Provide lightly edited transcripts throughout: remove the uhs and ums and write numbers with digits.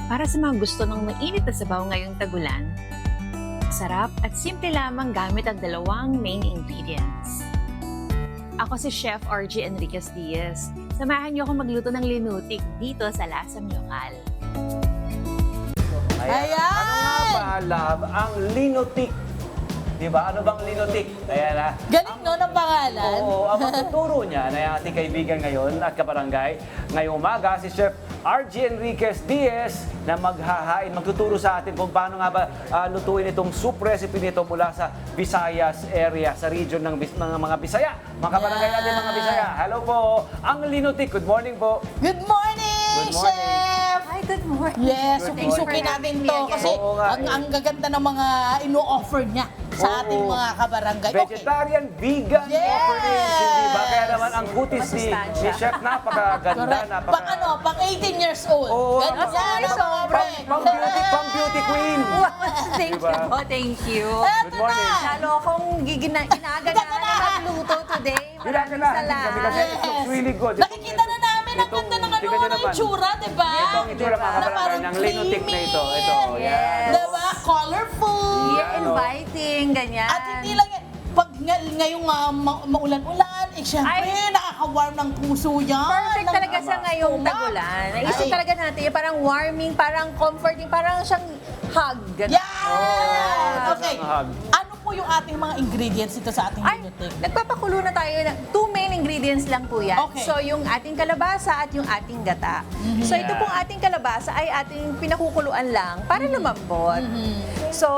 Para sa mga gusto ng mainit na sabaw ngayong tagulan, sarap at simple lamang gamit ang dalawang main ingredients. Ako si Chef RG Enriquez Diaz. Samahan niyo ako magluto ng linutik dito sa Lasang Lokal. Ayan. Ano nga ba, love, ang linutik? Diba? Ano bang linutik? Ayan na. Galing no ng pangalan. Oo, ang magtuturo niya na ating kaibigan ngayon at kabarangay. Ngayong umaga, si Chef RG Enriquez Diaz na magtuturo sa atin kung paano nga ba lutuin itong soup recipe nito mula sa Visayas area, sa region ng mga Bisaya. Mga kabarangay natin mga Bisaya. Hello po, ang linutik. Good morning po. Good morning, Good morning. Chef! Hi, good morning. Yes, Good suking-sukin morning. natin to kasi Oo nga, ang gaganda ng mga ino-offer niya sa ating Oo. mga kabarangay. Okay. Vegetarian, vegan Yes! offerings, hindi ba? Kaya naman ang kutis ni Masustansya. Chef napakaganda, Correct. Pang 18 years old. Oo. Ganda Sorry, na mga sobra. friend. Pang beauty queen. Thank Diba? you po, thank you. Good morning. Lalo akong ginagana na magluto today. Kailangan Maraming na. salamat. Kami kasi it looks really good. Nakikita na namin ang ganda ng tingnan nyo ng naman. itsura, diba? Ito ang itsura mga Na kabarangay parang ng linutik na ito. Ito, creamy. yan. Diba? Colorful. Yeah, Ano? inviting, ganyan. At hindi lang yan, pag ngayong maulan-ulan, syempre, Ay. nakaka-warm ng puso yan. Perfect ng talaga sa ngayong stomach. tagulan. Naisip Ay. talaga natin, yung parang warming, parang comforting, parang siyang hug. Ganun. Yan! Okay. Hug. Ano po yung ating mga ingredients dito sa ating Ay, linutik? nagpapakulo na tayo ng two main ingredients lang po yan. Okay. So, yung ating kalabasa at yung ating gata. So, ito Yan. pong ating kalabasa ay ating pinakukuluan lang para lumambot. So,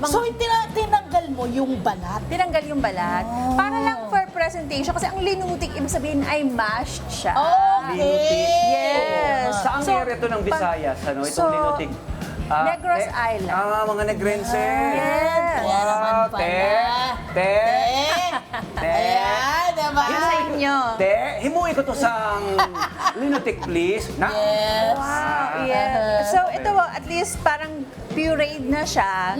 So, tinanggal mo yung balat. tinanggal yung balat. Oh. Para lang for presentation. Kasi ang linutik, ibig sabihin ay mashed siya. Okay. Yes. Saan So, area ito ng Visayas? Ano, itong so, linutik? Negros Island. Mga Negrense. Yes. Kaya naman Wow, pala. Te. Ayan, diba? Yun sa inyo. Te, himuin ko to sa linutik, please. Na? Yes. Wow, yeah. So, ito, at least parang pureed na siya.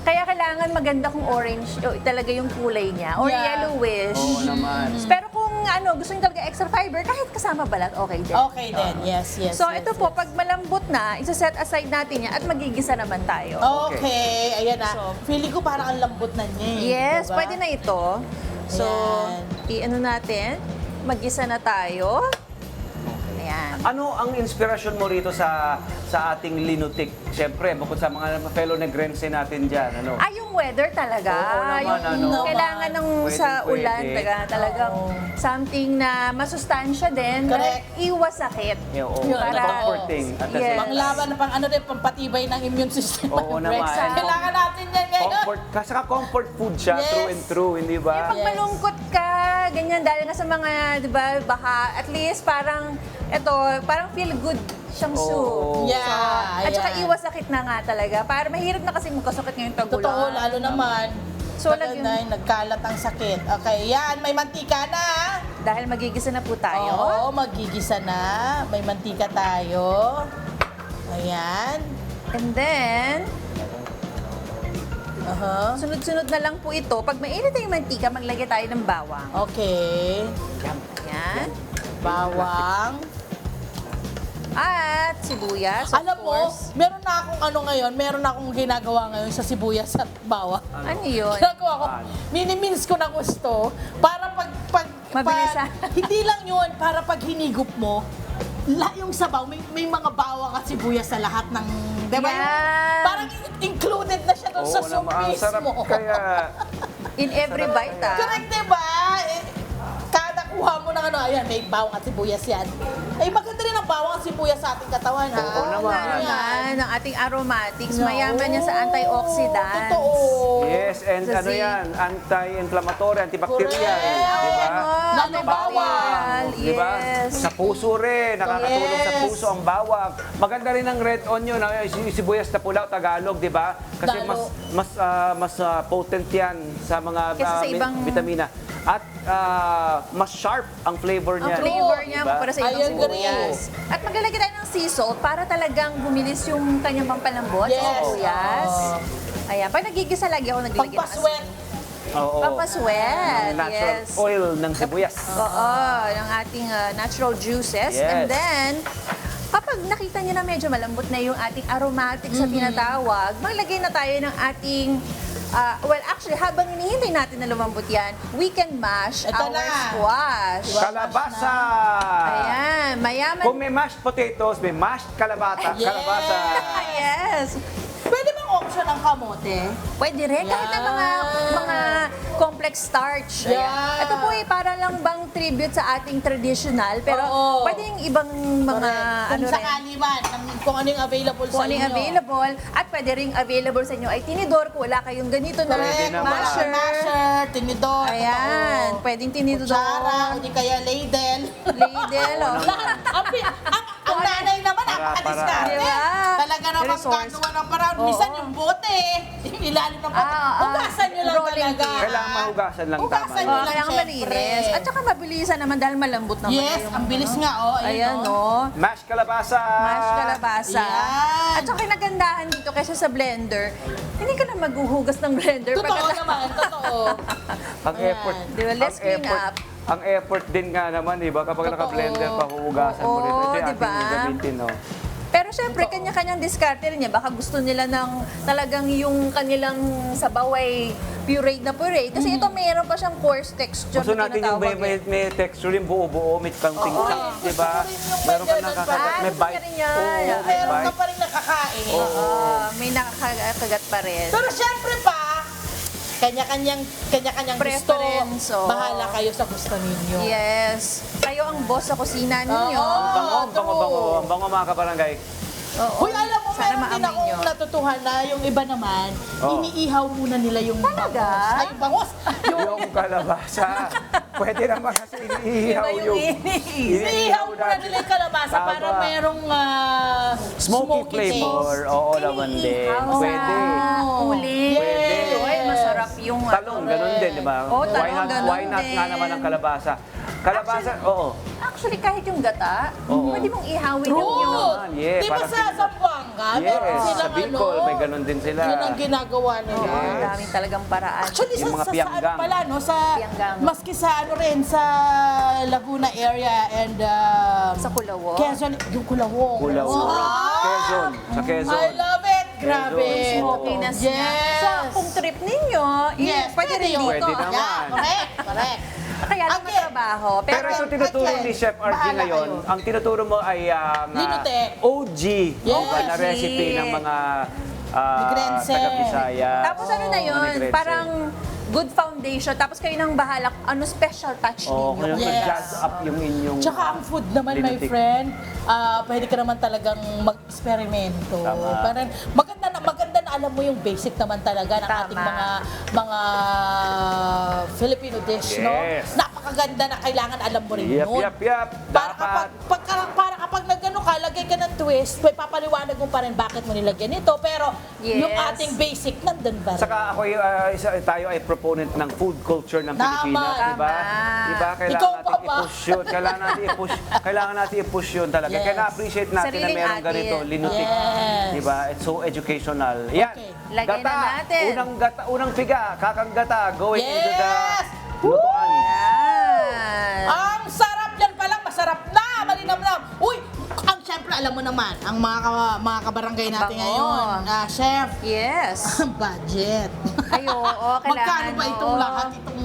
Kaya kailangan maganda kung orange talaga yung kulay niya. Or Yeah. yellowish. Oo naman. Pero kung gusto niyo talaga extra fiber, kahit kasama balat, okay din. Okay then, yes, yes. So, yes, ito po, pag malambot na, isa-set aside natin yan at magigisa naman tayo. Okay, ayan na. So, Feeling ko parang ang lambot na niya eh. Yes, diba? pwede na ito. So, i-ano natin, mag-isa na tayo. Ayan. Ano ang inspirasyon mo rito sa ating linutik? Siyempre, bukod sa mga fellow Negrense natin dyan, ano? Ah, yung weather talaga. Oo naman, yung ano? kailangan ng Pwede, sa ulan, pwede. talagang something na masustansya din. Correct. Iwas sakit. Yeah, oo. Yun, Para- Comforting. At the Yes. same Panglaban na pang ano din, pampatibay ng immune system. Oo naman. Rex. Kailangan natin yan ngayon. comfort, saka comfort food siya, Yes. through and through, hindi ba? Pag malungkot ka, ganyan, dahil nga sa mga, di ba, baha, at least parang, parang feel good siyang soup. Oo. Yeah, At saka ayan. iwas sakit na nga talaga. Para mahirap na kasi magkasakit ngayong tagulan. Totoo, lalo naman. So, Pag nagkalat ang sakit. Okay, yan. May mantika na. Dahil magigisa na po tayo. Oo, magigisa na. May mantika tayo. Ayan. And then, Aha. sunod-sunod na lang po ito. Pag mainit na yung mantika, maglagay tayo ng bawang. Okay. Yan. Bawang. At sibuyas, of Alam mo, course. meron na akong meron na akong ginagawa ngayon sa sibuyas at bawang. Ano yun? Ginagawa ko, minimins ko na gusto para Mabilisan. hindi lang yun, para pag hinigup mo, yung sabaw, may mga bawang at sibuyas sa lahat ng, di ba? Yan. Parang included na siya doon sa soup naman. Ang sarap mismo. kaya. In every bite, ah. Correct, di ba? Kada kuha mo ng ayan, may bawang at sibuyas yan. Ay, maganda rin ang bawang at sibuyas sa ating katawan, ha? Oo naman. Naman, ang ating aromatics, No. mayaman yan sa antioxidants. Totoo. Yes, and Sa ano zinc. yan, anti-inflammatory, antibacterial, Correct. di ba? Lalo bawang. Di ba? Yes. Sa puso rin, nakakatulong sa Yes. puso ang bawang. Maganda rin ang red onion, yung sibuyas na pula, Tagalog, di ba? Kasi Lalo. mas potent yan sa mga Kesa sa ibang- vitamina. At mas sharp ang flavor Ang niya. flavor niya Diba? para sa ibang I agree. sibuyas. At maglalagay tayo ng sea salt para talagang bumilis yung kanyang pampalambot Yes. sa sibuyas. Oo. Ayan, pag nagigisa lagi ako naglagay ng Pagpaswet. Oo. Pampaswet, Ang natural yes. oil ng sibuyas. Oo, ng ating natural juices. Yes. And then, kapag nakita niyo na medyo malambot na yung ating aromatic sa tinatawag, maglagay na tayo ng ating well, actually, habang hinihintay natin na lumambot yan, we can mash Ito our na. squash. Kalabasa! Ayan, mayaman. Kung may mashed potatoes, may mashed kalabasa. Yes. Kalabasa. Yes. Pwede bang option ang kamote? Pwede rin, kahit na mga complex starch. Ayan. Yeah. Ito po ay para lang bang tribute sa ating traditional, pero Oo. pwede yung ibang mga Correct. ano Kung rin. sakali man, kung ano yung available Kung sa ano inyo. yung available, at pwede ring available sa inyo ay tinidor kung wala kayong ganito na Correct. naman. masher. Masher, tinidor. Ayan, totoo. pwedeng tinidor. Kutsara, o di kaya ladle. Ladle, oh. Lahat. Ang nanay naman, napakadiskarte. Diba? Talaga naman Resource. gagawa ng parang. Oo. Minsan yung bote, yung ilalim ng bote. Ah, Hugasan nyo lang rolling talaga. pin. Kailangan mahugasan lang Hugasan tama. nyo Oh, lang, kailangan syempre. malinis. At saka mabilisan naman dahil malambot naman. Yes, yung ang bilis ano. nga, oh. Ayan, oh. no? Mashed kalabasa! Mashed kalabasa. Yan. At saka nagandahan dito kaysa sa blender, hindi ka na maghuhugas ng blender. Totoo Pagkatapos- naman, totoo. Ang Ayan. effort. Diba? Let's ang clean effort, up. Ang effort din nga naman, di ba? Kapag Totoo. naka-blender pa, huhugasan mo rin. Oo, Ito yung di ba? ating gagamitin, no? Pero syempre, kanya-kanyang diskarte rin niya. Baka gusto nila ng talagang yung kanilang sabaw ay pureed na pureed. Kasi ito mayroon pa siyang coarse texture Gusto na natin yung tinatawag eh. may texture yung buo-buo, may counting Oo. chunks, di ba? Gusto ko rin yung Meron ka may ganun pa. nakakagat, may Gusto niya bite. rin yan. Oo, may Meron ka bite. pa rin nakakain. May nakakagat pa rin. Pero syempre pa, kanya-kanyang gusto. Preference, oh. Bahala kayo sa gusto ninyo. Yes. Kayo ang boss sa kusina ninyo. Oo. Ang bango, ang bango mga kabarangay. Oo. Uy, alam mo, Sana meron din maamoy nyo. akong natutuhan na yung iba naman, Oo. iniihaw muna nila yung Talaga? bangos. Ay, yung bangos! Yung kalabasa. Pwede naman kasi iniihaw Iba yung yung... Iniihaw muna nila yung kalabasa Tama. para merong Smoky flavor. Oo, naman din. Iniihaw Pwede. sa Uli. Pwede. Ay, masarap yung Talong, ganun din, di ba? Oo, talong, ganun Why not nga din. naman ang kalabasa? Kalabasa, oo. Actually, kahit yung gata, Oo. pwede mong ihawin yung True! naman, yeah, Di ba parang sa Zamboanga, Yes, meron sa silang Bicol, may ganun din sila. Yun ang ginagawa nila. Oo, Yes. ang daming talagang paraan. Actually, Yung mga sa ano pianggang. pala, no? Sa, Pianggang. maski sa ano rin, sa Laguna area and Sa Kulawong. Quezon, yung Kulawong. Kulawong. Oh, Quezon, sa Quezon. I love it! Grabe! Quezon. Smokiness niya. Yes! So, kung trip ninyo, Yes, pwede rin yun. dito. Pwede naman. Yeah, correct, correct. Kaya lang Okay. matrabaho. Pero ito tinuturo Again, ni Chef RG bahala ngayon, kayo. ang tinuturo mo ay ang Linutek. OG Yes. na recipe ng mga Negrense. taga-Bisaya. Tapos ano na Mga yun, Negrense. parang good foundation. Tapos kayo nang bahala kung ano special touch Oo, ninyo. kung Yes. jazz up yung inyong... Tsaka ang food naman, my Linutik. friend, pwede ka naman talagang mag-eksperimento. Tama. Parang maganda na alam mo yung basic naman talaga ng Tama. ating mga Filipino dish, no? Yes. Napakaganda na kailangan alam mo rin Yap, yun. yap, yap. Para Dapat. para kapag nagano ka, lagay ka ng twist, may papaliwanag mo pa rin bakit mo nilagyan ito. Pero Yes. yung ating basic nandun ba rin? Saka ako, tayo ay proponent ng food culture ng Tama. Pilipinas, di ba? Tama. Di ba? Kailangan Ikaw natin pa ba? i-push yun. Kailangan natin i-push yun talaga. Yes. Kaya na-appreciate natin na Sariling meron atin. ganito, linutik. Yes. Di ba? It's so educational. Yan. Okay. Lagay na natin. Unang piga, kakang gata, going into the Yes! lutuan. Yan. Ang sarap yan palang, masarap na, malinamnam. Uy, syempre alam mo naman, ang mga kabarangay natin Bango. ngayon, chef, Yes. ang budget. Ay, oo, kailangan. Magkano ba itong lahat, itong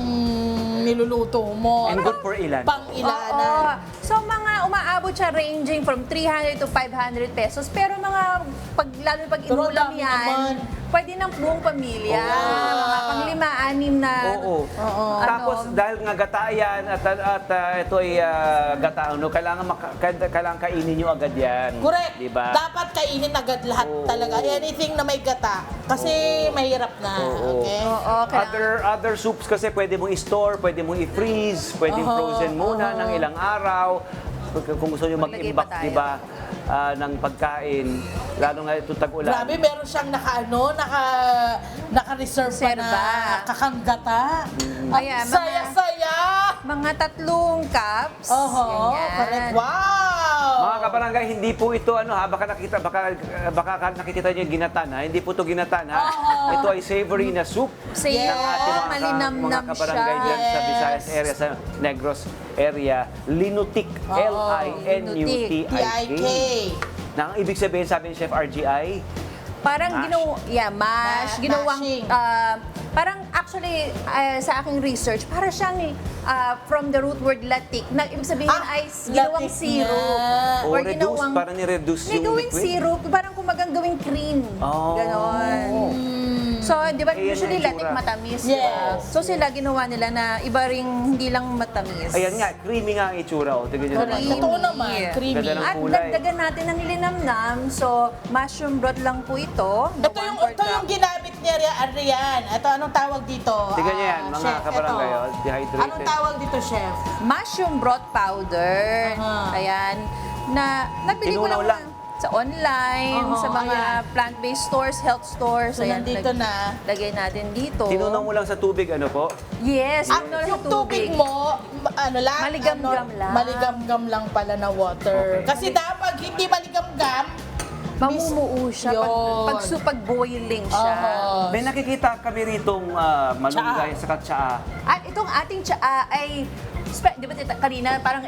niluluto mo? And good for ilan. Pang Oo. ilanan. So mga umaabot siya ranging from 300 to 500 pesos. Pero mga lalo pag Pero inulam dami yan, naman. pwede ng buong pamilya. Oo. Mga pang-lima, anim na. Oo. Tapos dahil nga gata yan at ito ay gata, ano, kailangan kainin nyo agad yan. Correct. Diba? Dapat kainin agad lahat Oo. talaga. Anything na may gata. Kasi mahirap na. Oo. Okay? Oo, kailangan. Other soups kasi pwede mong i-store, pwede mong i-freeze, pwede frozen muna ng ilang araw. Kung gusto nyo Maglagay mag-imbak, pa tayo. di ba, ng pagkain, lalo nga ito tag-ulan. Grabe, meron siyang naka-reserve pa na Reserva. kakanggata. Ang Ayan, mga- saya-saya! Mga 3 cups. Oho, Ganyan. correct. Wow! Mga kabarangay, hindi po ito baka nakikita niyo yung ginatan ha. Hindi po ito ginatan ha. Oo. Ito ay savory na soup Say, Yes. ng ating mga malinamnam kabarangay siya. dyan sa Yes. Visayas area, sa Negros area. Linutik. Oo. L-I-N-U-T-I-K. T-I-K. Na ang ibig sabihin, sabi ni Chef RGI, Parang Mash. mash, ginawang, Mashing. parang actually, sa aking research, para siyang from the root word latik, na ibig sabihin ay ginawang latik syrup. nga. o reduce, parang ni-reduce May yung gawing liquid. syrup, parang kumagang gawing cream. Oh. Ganon. So, di ba, Ayan usually ang itsura. latik matamis. di ba? Yes. So, sila ginawa nila na iba ring hindi lang matamis. Ayan nga, creamy nga ang itsura. O, tignan nyo naman. Correct. Totoo naman, creamy. Ganda ng At kulay. dagdagan natin ng nilinamnam. So, mushroom broth lang po ito. Ito yung ginamit ni Arian. Ito, anong tawag dito? Tignan nyo yan, mga Chef, kabarangay, ito. oh, dehydrated. Anong tawag dito, Chef? Mushroom broth powder. Aha. Ayan. Na nabili ko Tinunaw lang, lang. sa online, Aha, sa mga ayan. plant-based stores, health stores. So, nandito na. Lagay natin dito. Tinunaw mo lang sa tubig, ano po? Yes, At tinunaw sa yung tubig mo, ano lang? Maligamgam lang. Maligamgam lang pala na water. Okay. Kasi dapat hindi maligamgam, Mamumuo siya pag, Yun. pag boiling siya. Oo. May nakikita kami ritong malunggay sa tsaa. At itong ating tsaa ay, di ba kanina, parang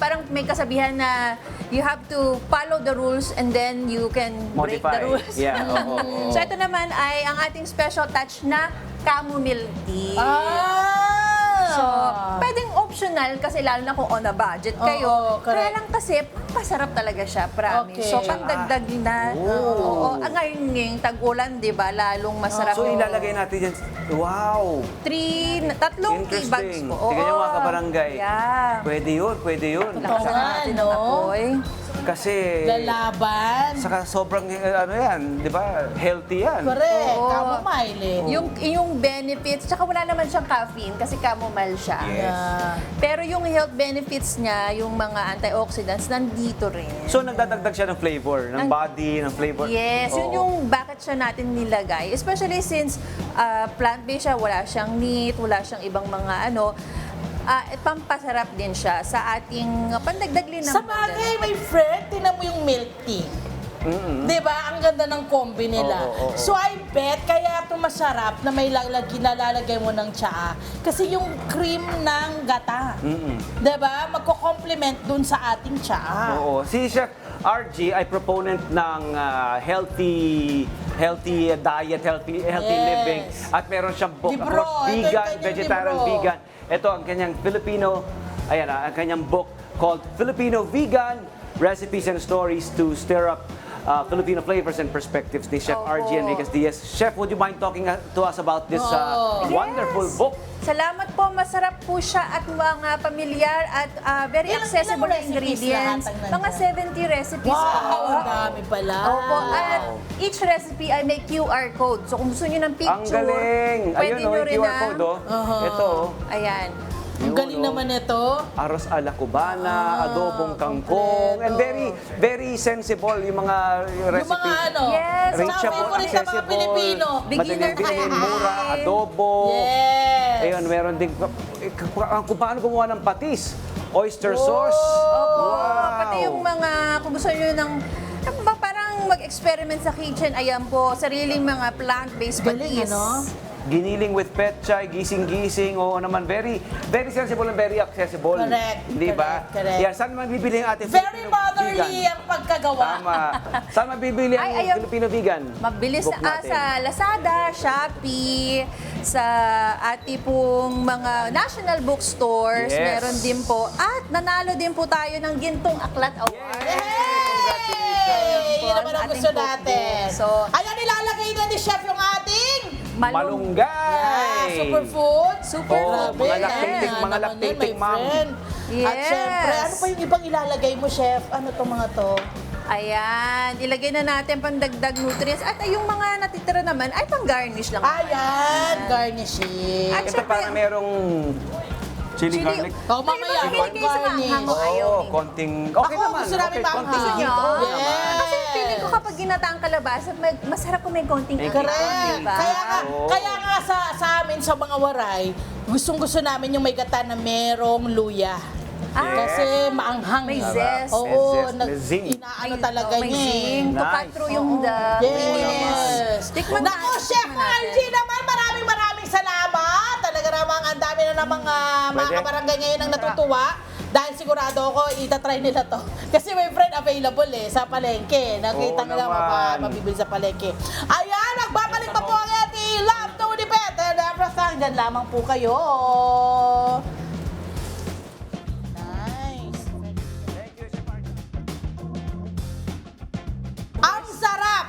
parang may kasabihan na you have to follow the rules and then you can break the Modify. rules. Yeah, oo. So ito naman ay ang ating special touch na chamomile tea. So, pwedeng optional kasi lalo na kung on a budget kayo. Oo, correct. Kaya lang kasi, pampasarap talaga siya, promise. Okay. So, pangdagdag na. Oo. Ngayon ngayong tag-ulan, di ba, lalong masarap. So, ilalagay natin yan. Wow! Tatlong tea bags Interesting. po. Tignan nyo mga kabarangay. Yeah. Pwede yun, pwede yun. Lakasan nga, natin no? ang apoy. Kasi, Lalaban. saka sobrang, ano yan, di ba? Healthy yan. Correct. Oo. Chamomile eh. Yung benefits, tsaka wala naman siyang caffeine kasi chamomile siya. Yes. Yeah. Pero yung health benefits niya, yung mga antioxidants, nandito rin. So, nagdadagdag siya ng flavor, ng body, ng flavor. Yes, yun Oo. yung bakit siya natin nilagay. Especially since plant-based siya, wala siyang meat, wala siyang ibang mga ano. Pampasarap din siya sa ating pandagdag din ng Sa bagay, my friend, tinan mo yung milk tea. Di ba? Ang ganda ng combi nila. Oo. So I bet kaya ito masarap na may nalalagay mo ng tsaa. Kasi yung cream ng gata. Di ba? Magko-complement dun sa ating tsaa. Oo. Si Chef RG ay proponent ng healthy diet, healthy Yes. living. At meron siyang book, Libro. of course, Ito yung vegan, kanyang vegetarian, libro. vegan. Ito ang kanyang ang kanyang book called Filipino Vegan Recipes and Stories to Stir Up Filipino Flavors and Perspectives ni Chef Opo. RG Enriquez Diaz. Chef, would you mind talking to us about this wonderful Yes. book? Salamat po, masarap po siya at mga pamilyar at very Ilang accessible na recipes ingredients. lahat ang Mga 70 recipes Wow, po. ang dami pala. Opo, at each recipe ay may QR code. So kung gusto niyo ng picture, Ang galing! pwede Ayun, nyo yung rin QR na, code, oh. Ito, oh. ayan. Ang galing Yun, oh. naman ito. Arroz a la cubana, adobong kangkong, and kompleto. very sensible yung mga recipes. Yung mga ano. Yes, Reachable, favorite ng mga accessible, Pilipino. Beginner madaling bilhin, friendly. mura, adobo. Yes. Ayun, meron din kung paano gumawa ng patis, oyster sauce. Opo, Wow. pati yung mga, kung gusto nyo ng, parang mag-experiment sa kitchen, ayan po, sariling mga plant-based Galing, patis. ano? Giniling with petchay, gising-gising, oo naman, very sensible and very accessible. Correct, Di ba? correct. Yan, saan man bibili ang ating Very Filipino motherly vegan? ang pagkagawa. Tama. Saan mabibili ang Ay, ayaw. Filipino vegan? Mabilis Book na natin. sa Lazada, Shopee, sa ating pong mga national bookstores, Yes. meron din po. At nanalo din po tayo ng Gintong Aklat Award. Hey! Yun naman ang Ating gusto cookbook. natin. So, Ayan, nilalagay na ni Chef yung ating Malunggay! superfood. Super Oh, food. mga Yes. lactating, mga Naman lactating yun, my ma'am. friend. At Yes. syempre, ano pa yung ibang ilalagay mo, Chef? Ano to mga to? Ayan, ilagay na natin pandagdag nutrients. At yung mga natitira naman ay pang-garnish lang. Ayan, garnishing. At Ito syempre, para merong chili garlic. Oh, mamaya, mahilig kayo sa garnish. maanghang o ayaw Oo, ninyo? konting... Okay Ako, naman. gusto namin okay, maanghang. konting Gusto heat. nyo? Oo Yes. naman. Kasi feeling ko kapag ginataang kalabasa, masarap kung may konting May asin, Correct. diba? Oo. Kaya nga sa amin, sa mga waray, gustong-gusto namin yung may gata na merong luya. Kasi maanghang. May zest. Oo, May zing. inaano talaga may niya. eh. zing, to cut Nice. through yung the Yes. Tikman Nako, natin, Chef tikman natin. RG naman, maraming salamat. Talaga namang ang dami na namang mga Pwede? kabarangay ngayon ang natutuwa. Dahil sigurado ako, itatry nila to. Kasi may friend available sa palengke. Nakita Oo nila naman. mabibili sa palengke. Ayan, nagbabalik pa po ang ating Love to the Pet. And everything, dyan lamang po kayo. Nice. Thank you, Chef RG. Ang sarap!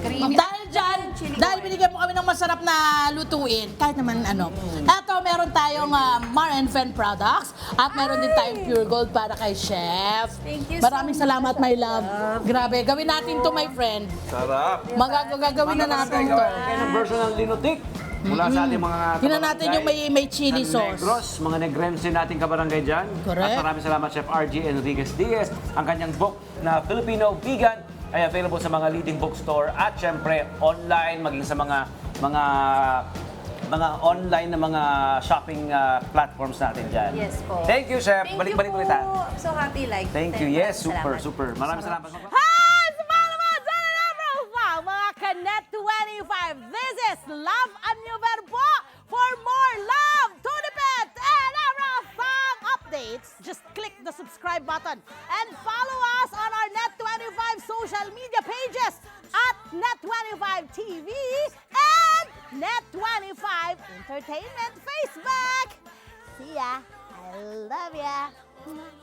Creamy. Dahil dyan, Chili dahil oil. binigyan mo kami ng masarap na lutuin, kahit naman ano. Eto, meron tayong Mar and Fen products at meron din tayong Pure Gold para kay Chef. Thank you so Maraming salamat, my love. Grabe, gawin natin to, my friend. Sarap. Gagawin na natin to. Kaya ng version ng linutik mula sa ating mga Tingnan natin yung may chili San sauce. Negros, mga negrense nating kabarangay dyan. Correct. At maraming salamat Chef RG Enriquez Diaz. Ang kanyang book na Filipino Vegan ay available sa mga leading bookstore at syempre online, maging sa mga online na mga shopping platforms natin dyan. Yes po. Thank you, Chef. Thank Balik-balik you ulit po. ha. I'm so happy like Thank you. Yes, super. Maraming salamat. Hi! Salamat sa mga mga Kanet 25. This is Love and New Verbo. For more love to the pet and everything updates, just click the subscribe button and follow us on our Net25 social media pages at Net25 TV and Net25 Entertainment Facebook. See ya. I love ya.